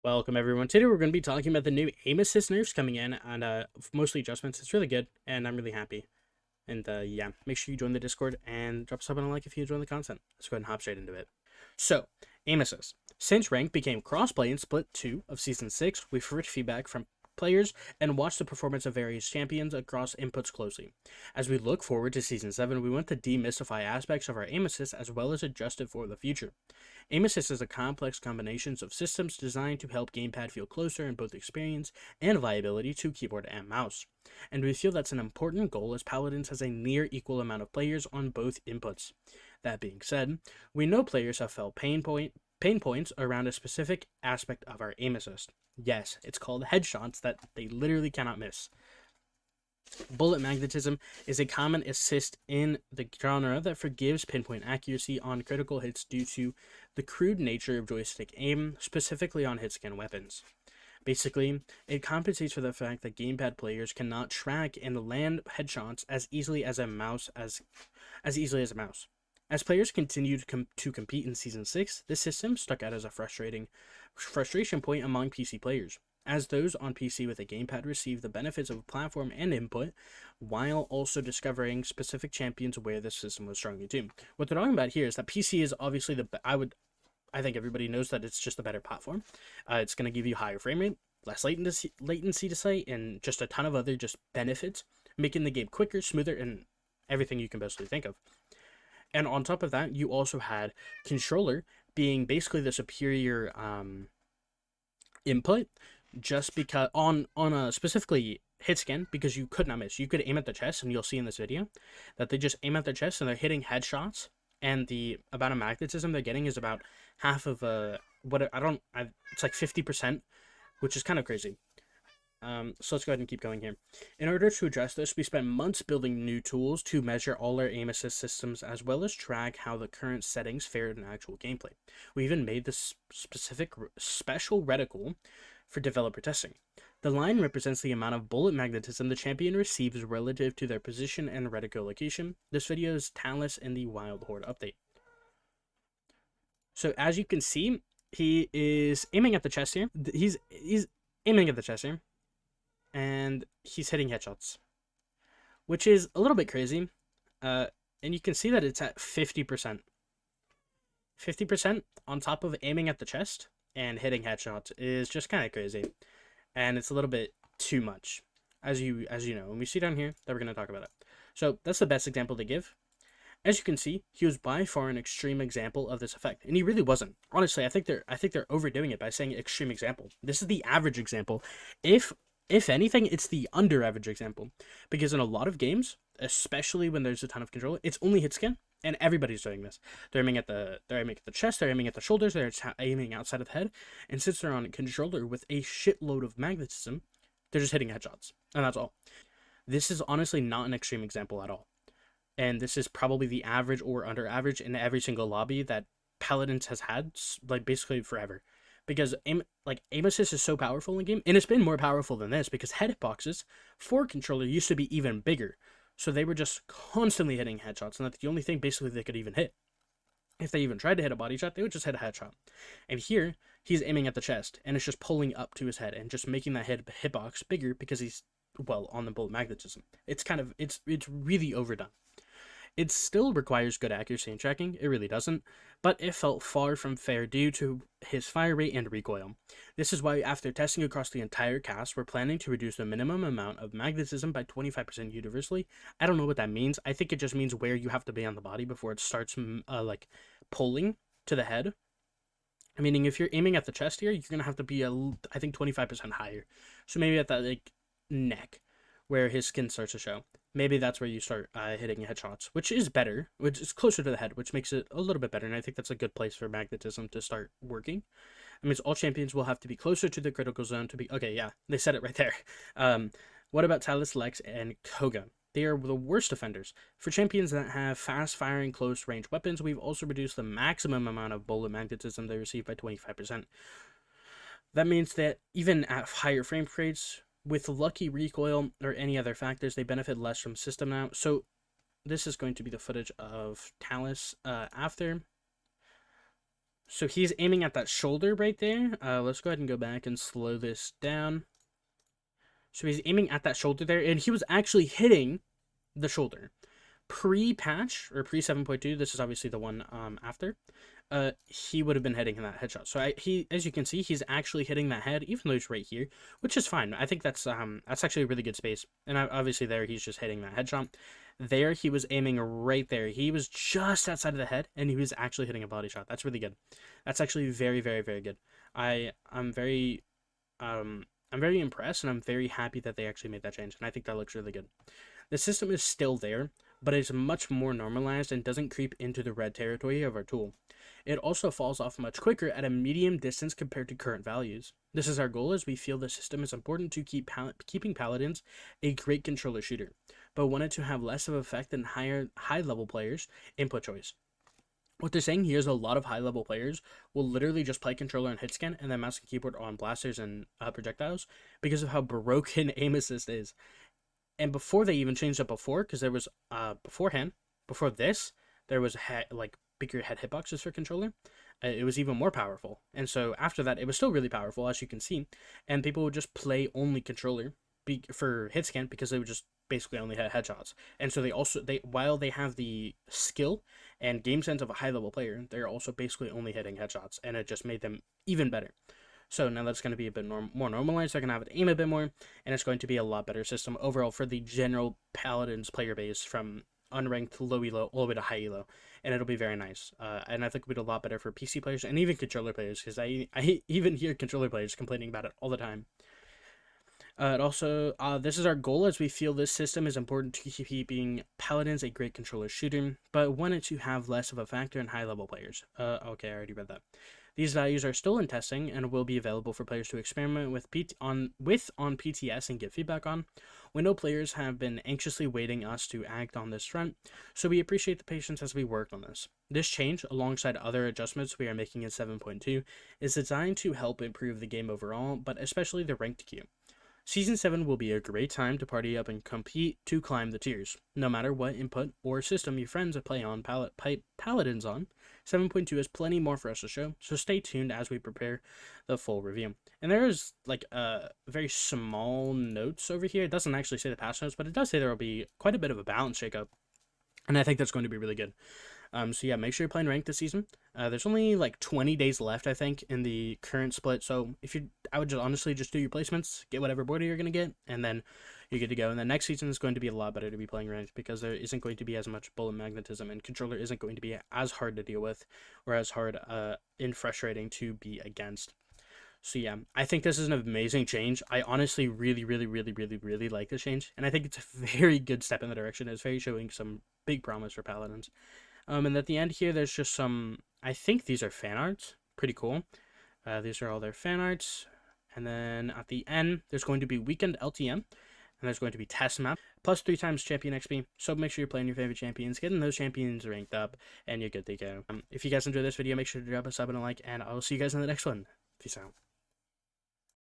Welcome everyone. Today we're going to be talking about the new aim assist nerfs coming in and mostly adjustments. It's really good and I'm really happy. And yeah, make sure you join the Discord and drop a sub and a like if you enjoy the content. Let's go ahead and hop straight into it. So, aim assist. Since rank became crossplay in Split 2 of Season 6, we've heard feedback from players and watched the performance of various champions across inputs closely. As we look forward to Season 7, we want to demystify aspects of our aim assist as well as adjust it for the future. Aim assist is a complex combination of systems designed to help gamepad feel closer in both experience and viability to keyboard and mouse. And we feel that's an important goal as Paladins has a near equal amount of players on both inputs. That being said, we know players have felt pain points around a specific aspect of our aim assist. Yes, it's called headshots that they literally cannot miss. Bullet magnetism is a common assist in the genre that forgives pinpoint accuracy on critical hits due to the crude nature of joystick aim, specifically on hitscan weapons. Basically, it compensates for the fact that gamepad players cannot track and land headshots as easily as a mouse As players continue to compete in Season 6, this system stuck out as a frustration point among PC players, as those on PC with a gamepad receive the benefits of platform and input, while also discovering specific champions where the system was strongly tuned. What they're talking about here is that PC is obviously I think everybody knows that it's just a better platform. It's going to give you higher frame rate, less latency to say, and just a ton of other just benefits, making the game quicker, smoother, and everything you can basically think of. And on top of that, you also had controller being basically the superior input, just because on a specifically hit scan, because you could not miss. You could aim at the chest, and you'll see in this video that they just aim at the chest and they're hitting headshots. And the amount of magnetism they're getting is about half of it's like 50%, which is kind of crazy. So let's go ahead and keep going here. In order to address this, we spent months building new tools to measure all our aim assist systems as well as track how the current settings fared in actual gameplay. We even made this special reticle for developer testing. The line represents the amount of bullet magnetism the champion receives relative to their position and reticle location. This video is Talus in the Wild Horde update. So as you can see, he is aiming at the chest here. He's aiming at the chest here. And he's hitting headshots, which is a little bit crazy. And you can see that it's at 50%. 50% on top of aiming at the chest and hitting headshots is just kind of crazy. And it's a little bit too much, as you know. And we see down here that we're going to talk about it. So that's the best example to give. As you can see, he was by far an extreme example of this effect, and he really wasn't. Honestly, I think they're overdoing it by saying extreme example. This is the average example. If anything, it's the under average example, because in a lot of games, especially when there's a ton of control, it's only hit scan, and everybody's doing this. They're aiming at the chest, they're aiming at the shoulders, they're aiming outside of the head, and since they're on a controller with a shitload of magnetism, they're just hitting headshots, and that's all. This is honestly not an extreme example at all, and this is probably the average or under average in every single lobby that Paladins has had, like basically forever. Because aim assist is so powerful in game, and it's been more powerful than this because hitboxes for controller used to be even bigger, so they were just constantly hitting headshots, and that's the only thing basically they could even hit. If they even tried to hit a body shot, they would just hit a headshot. And here, he's aiming at the chest, and it's just pulling up to his head and just making that hitbox bigger because he's on the bullet magnetism. It's really overdone. It still requires good accuracy and tracking, it really doesn't, but it felt far from fair due to his fire rate and recoil. This is why after testing across the entire cast, we're planning to reduce the minimum amount of magnetism by 25% universally. I don't know what that means. I think it just means where you have to be on the body before it starts pulling to the head. Meaning if you're aiming at the chest here, you're going to have to be I think 25% higher. So maybe at that neck where his skin starts to show. Maybe that's where you start hitting headshots, which is better, which is closer to the head, which makes it a little bit better, and I think that's a good place for magnetism to start working. It means all champions will have to be closer to the critical zone to be... Okay, yeah, they said it right there. What about Talus, Lex, and Koga? They are the worst offenders. For champions that have fast-firing, close-range weapons, we've also reduced the maximum amount of bullet magnetism they receive by 25%. That means that even at higher frame rates, with lucky recoil or any other factors, they benefit less from system now. So this is going to be the footage of Talus after. So he's aiming at that shoulder right there. Let's go ahead and go back and slow this down. So he's aiming at that shoulder there, and he was actually hitting the shoulder. Pre-patch, or pre-7.2, this is obviously the one after, he would have been hitting that headshot. So he, as you can see, he's actually hitting that head, even though he's right here, which is fine. I think that's actually a really good space. And obviously there, he's just hitting that headshot. There, he was aiming right there. He was just outside of the head, and he was actually hitting a body shot. That's really good. That's actually very, very, very good. I'm very impressed, and I'm very happy that they actually made that change, and I think that looks really good. The system is still there, but it's much more normalized and doesn't creep into the red territory of our tool. It also falls off much quicker at a medium distance compared to current values. This is our goal, as we feel the system is important to keeping paladins a great controller shooter, but wanted to have less of an effect than high-level players' input choice. What they're saying here is a lot of high-level players will literally just play controller and hit scan and then mouse and keyboard on blasters and projectiles because of how broken aim assist is. And before they even changed it because there was before this, there was like bigger head hitboxes for controller. It was even more powerful. And so after that, it was still really powerful, as you can see. And people would just play only controller for hit scan because they would just basically only had headshots. And so while they have the skill and game sense of a high level player, they're also basically only hitting headshots, and it just made them even better. So now that's going to be a bit more normalized. They're going to have it aim a bit more, and it's going to be a lot better system overall for the general Paladins player base, from unranked low elo all the way to high elo, and it'll be very nice. And I think it'll be a lot better for PC players and even controller players, because I even hear controller players complaining about it all the time. This is our goal, as we feel this system is important to keeping Paladins a great controller shooter, but wanted to have less of a factor in high-level players. Okay, I already read that. These values are still in testing and will be available for players to experiment with on PTS and give feedback on. We know players have been anxiously waiting us to act on this front, so we appreciate the patience as we work on this. This change, alongside other adjustments we are making in 7.2, is designed to help improve the game overall, but especially the ranked queue. Season 7 will be a great time to party up and compete to climb the tiers. No matter what input or system your friends play on Paladins on, 7.2 has plenty more for us to show, so stay tuned as we prepare the full review. And there is like very small notes over here. It doesn't actually say the patch notes, but it does say there will be quite a bit of a balance shakeup, and I think that's going to be really good. So yeah, make sure you're playing ranked this season. There's only like 20 days left, I think, in the current split. So I would just honestly just do your placements, get whatever border you're gonna get, and then you're good to go. And the next season is going to be a lot better to be playing ranked, because there isn't going to be as much bullet magnetism, and controller isn't going to be as hard to deal with, or as hard in frustrating to be against. So yeah, I think this is an amazing change. I honestly really like this change, and I think it's a very good step in the direction. It's very showing some big promise for Paladins. And at the end here, there's just some, I think these are fan arts. Pretty cool. These are all their fan arts. And then at the end, there's going to be weekend LTM. And there's going to be test map, plus 3 times champion XP. So make sure you're playing your favorite champions, getting those champions ranked up, and you're good to go. If you guys enjoyed this video, make sure to drop a sub and a like, and I'll see you guys in the next one. Peace out.